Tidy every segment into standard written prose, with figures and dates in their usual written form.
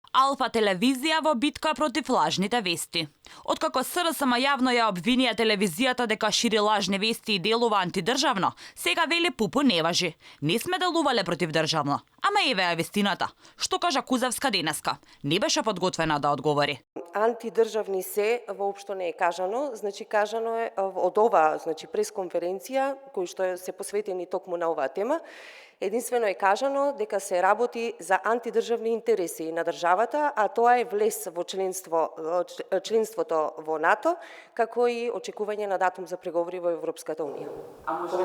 Алфа телевизија во битка против лажните вести. Откако СРСМ јавно ја обвинија телевизијата дека шири лажни вести и делува антидржавно, сега вели пупу не важи. Не сме делувале против државно. Ама еве ја вестината. Што кажа Кузевска денеска? Не беше подготвена да одговори. Антидржавни се воопшто не е кажано, кажано е од оваа, пресконференција кои што се посветени токму на оваа тема. Единствено е кажано дека се работи за антидржавни интереси на државата, а тоа е влез во членството во НАТО, како и очекување на датум за преговори во Европската унија. А може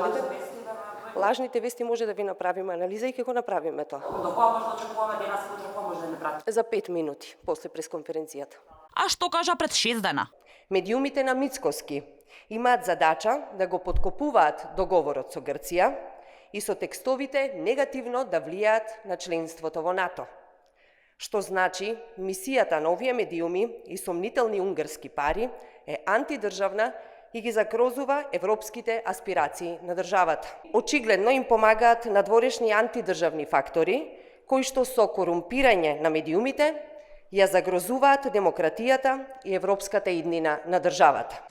лажните вести може да ви направиме анализа и ќе го направиме тоа. До кога може да очекуваме денес утре, кога може да не прати? За 5 минути после пресконференцијата. А што кажа пред 6 дена? Медиумите на Мицкоски имаат задача да го подкопуваат договорот со Грција и со текстовите негативно да влијаат на членството во НАТО. Што значи, мисијата на овие медиуми и сомнителни унгарски пари е антидржавна и ги закрозува европските аспирации на државата. Очигледно им помагаат надворешни антидржавни фактори, кои што со корумпирање на медиумите ја загрозуваат демократијата и европската иднина на државата.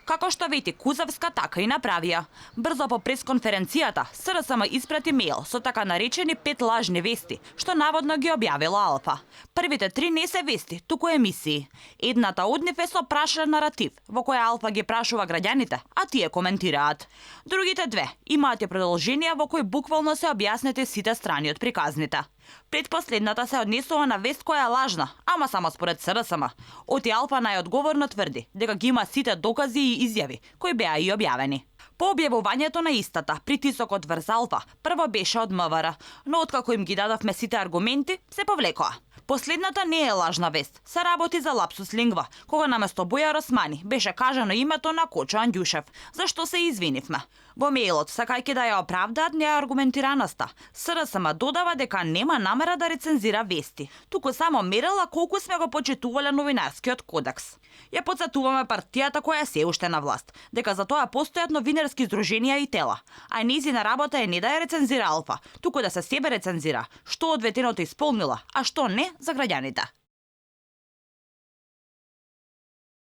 Како што вети Кузевска, така и направија. Брзо по пресконференцијата, СРСМ испрати мејл со така наречени 5 лажни вести, што наводно ги објавила Алфа. Првите 3 не се вести, туку емисии. Едната од нив е со прашен наратив, во која Алфа ги прашува граѓаните, а тие коментираат. Другите 2 имаат и продолженија во кои буквално се објаснети сите страни од приказните. Предпоследната се однесува на вест која е лажна, ама само според СРСМ. Оти Алфа најодговорно тврди дека ги има сите докази и изјави кои беа и објавени. По објавувањето на истата, притисокот врз Алфа прво беше од МВР, но откако им ги дадовме сите аргументи, се повлекоа. Последната не е лажна вест, се работи за лапсус лингва, кога наместо Бојар Османи беше кажано името на Кочо Андјушев, за што се извинивме. Во мејлот, сакајќи да ја оправдаат неаргументираноста, СРСМ додава дека нема намера да рецензира вести, туку само мерела колку сме го почитувале новинарскиот кодекс. Ја потсетуваме партијата која се уште на власт, дека за тоа постојат новинарски здруженија и тела, а нејзина работа е не да ја рецензира Алфа, туку да се себе рецензира, што од ветеното исполнила, а што не за граѓаните.